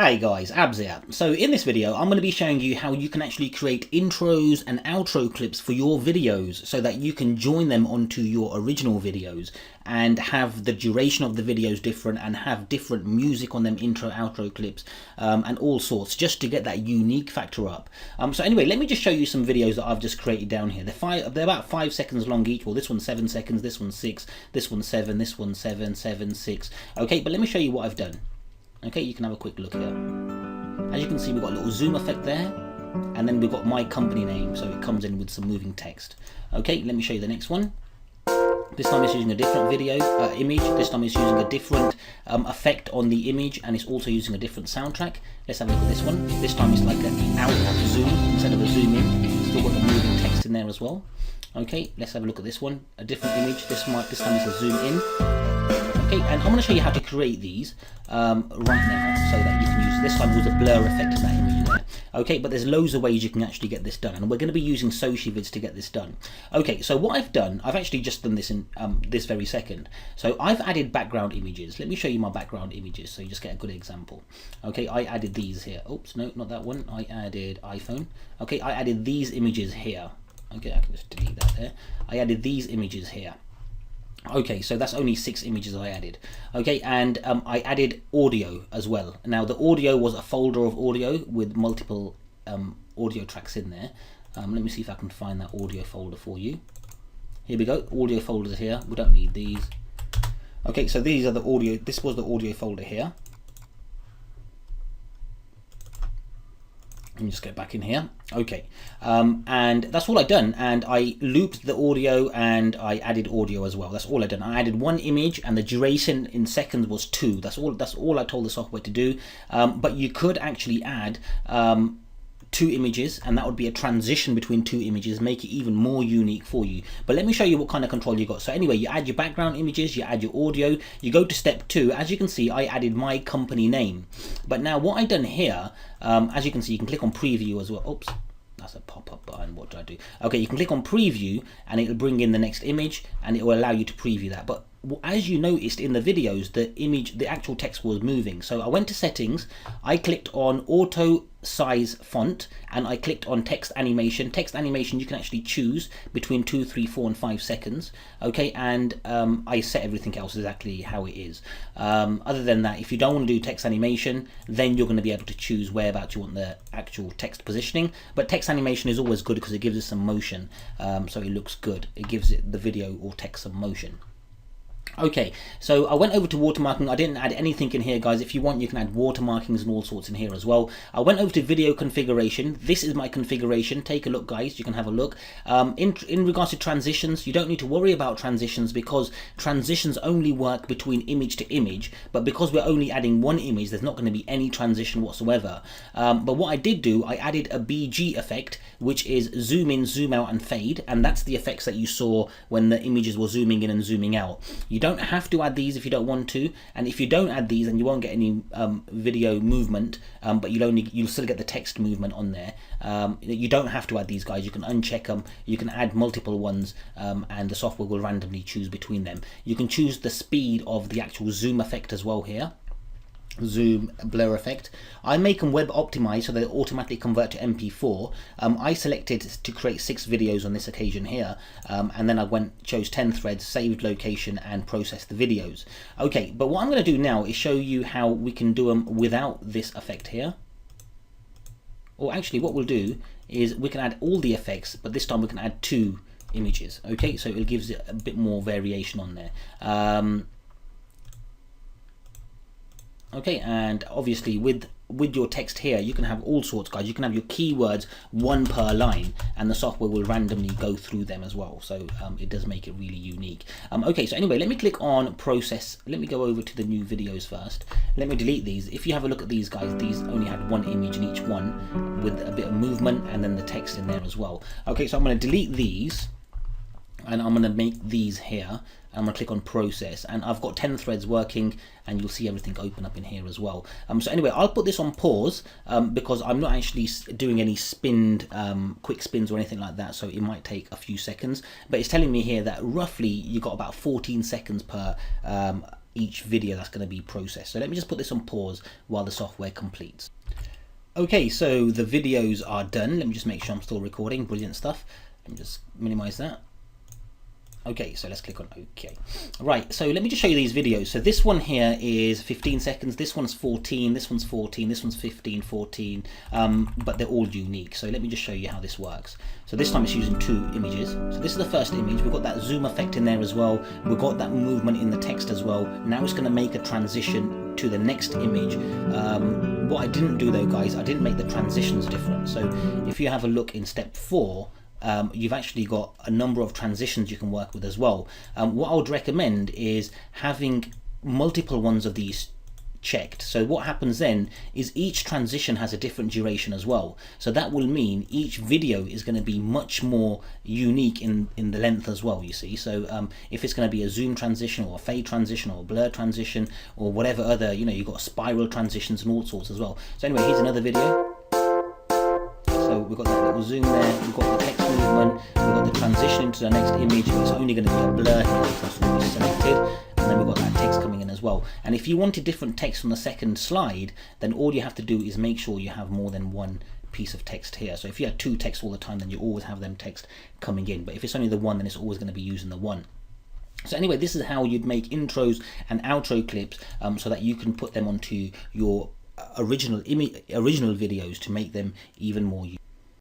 Hey guys, Abs here. So in this video, I'm going to be showing you how you can actually create intros and outro clips for your videos so that you can join them onto your original videos and have the duration of the videos different and have different music on them, intro, outro clips, and all sorts, just to get that unique factor up. So anyway, let me just show you some videos that I've just created down here. They're about 5 seconds long each. Well, this one's 7 seconds, this one's 6, this one's 7, this one's 7, 7, 6. Okay, but let me show you what I've done. Okay, you can have a quick look here. As you can see, we've got a little zoom effect there, and then we've got my company name, so it comes in with some moving text. Okay, let me show you the next one. This time it's using a different video image. This time it's using a different effect on the image, and it's also using a different soundtrack. Let's have a look at this one. This time it's like an out zoom instead of a zoom in. Still got the moving text in there as well. Okay, let's have a look at this one. A different image. This time it's a zoom in. Okay, and I'm going to show you how to create these right now so that you can use, this time with a blur effect in that image there. Okay, but there's loads of ways you can actually get this done, and we're going to be using Socivdz to get this done. Okay, so what I've done, I've actually just done this in this very second. So I've added background images. Let me show you my background images so you just get a good example. Okay, I added these here. Oops, no, not that one. I added iPhone. Okay, I added these images here. Okay, I can just delete that there. I added these images here. Okay, so that's only 6 images I added. Okay, and I added audio as well. Now the audio was a folder of audio with multiple audio tracks in there. Let me see if I can find that audio folder for you. Here we go, audio folders here. We don't need these. Okay, so these are the audio. This was the audio folder here. Let me just get back in here. Okay, and that's all I've done, and I looped the audio and I added audio as well. That's all I've done. I added one image and the duration in seconds was 2. That's all I told the software to do. But you could actually add 2 images, and that would be a transition between 2 images, make it even more unique for you. But let me show you what kind of control you got. So anyway, you add your background images, you add your audio, you go to step 2. As you can see, I added my company name. But now what I've done here, as you can see, you can click on preview as well. Oops, that's a pop-up button. What do I do? Okay, you can click on preview and it'll bring in the next image and it will allow you to preview that. But as you noticed in the videos, the actual text was moving. So I went to settings, I clicked on auto size font, and I clicked on text animation. Text animation, you can actually choose between 2, 3, 4 and 5 seconds. Okay, and I set everything else exactly how it is. Other than that, if you don't want to do text animation, then you're going to be able to choose whereabouts you want the actual text positioning. But text animation is always good because it gives it some motion, so it looks good. It gives it the video or text some motion. Okay, so I went over to watermarking. I didn't add anything in here, guys. If you want, you can add watermarkings and all sorts in here as well. I went over to video configuration. This is my configuration. Take a look, guys. You can have a look. In regards to transitions, you don't need to worry about transitions because transitions only work between image to image. But because we're only adding one image, there's not going to be any transition whatsoever. But what I did do, I added a BG effect, which is zoom in, zoom out, and fade. And that's the effects that you saw when the images were zooming in and zooming out. You don't have to add these if you don't want to, and if you don't add these, then you won't get any video movement, but you'll still get the text movement on there. You don't have to add these, guys. You can uncheck them. You can add multiple ones, and the software will randomly choose between them. You can choose the speed of the actual zoom effect as well here. Zoom blur effect. I make them web optimized so they automatically convert to MP4. I selected to create 6 videos on this occasion here, and then I chose 10 threads, saved location, and processed the videos. Okay, but what I'm going to do now is show you how we can do them without this effect here. Or actually, what we'll do is we can add all the effects, but this time we can add 2 images. Okay, so it gives it a bit more variation on there. Okay, and obviously with your text here, you can have all sorts, guys. You can have your keywords 1 per line, and the software will randomly go through them as well. So it does make it really unique. Okay, so anyway, let me click on process. Let me go over to the new videos first. Let me delete these. If you have a look at these, guys, these only had 1 image in each one with a bit of movement and then the text in there as well. Okay, so I'm going to delete these, and I'm going to make these here. I'm going to click on process, and I've got 10 threads working, and you'll see everything open up in here as well. So anyway, I'll put this on pause because I'm not actually doing any quick spins or anything like that, so it might take a few seconds. But it's telling me here that roughly you got about 14 seconds per each video that's going to be processed. So let me just put this on pause while the software completes. Okay, so the videos are done. Let me just make sure I'm still recording. Brilliant stuff. Let me just minimize that. Okay, so let's click on OK. Right, so let me just show you these videos. So this one here is 15 seconds, this one's 14, this one's 14, this one's 15, 14, but they're all unique. So let me just show you how this works. So this time it's using 2 images. So this is the first image. We've got that zoom effect in there as well. We've got that movement in the text as well. Now it's going to make a transition to the next image. What I didn't do though, guys, I didn't make the transitions different. So if you have a look in step 4, you've actually got a number of transitions you can work with as well. What I would recommend is having multiple ones of these checked. So what happens then is each transition has a different duration as well. So that will mean each video is going to be much more unique in the length as well, you see. So if it's going to be a zoom transition or a fade transition or a blur transition or whatever other, you know, you've got spiral transitions and all sorts as well. So anyway, here's another video. So we've got that little zoom there, we've got the text movement, we've got the transition into the next image. It's only going to be a blur here because that's what we selected, and then we've got that text coming in as well. And if you wanted different text on the second slide, then all you have to do is make sure you have more than one piece of text here. So if you had 2 texts all the time, then you always have them text coming in. But if it's only the one, then it's always going to be using the one. So anyway, this is how you'd make intros and outro clips so that you can put them onto your original videos to make them even more useful.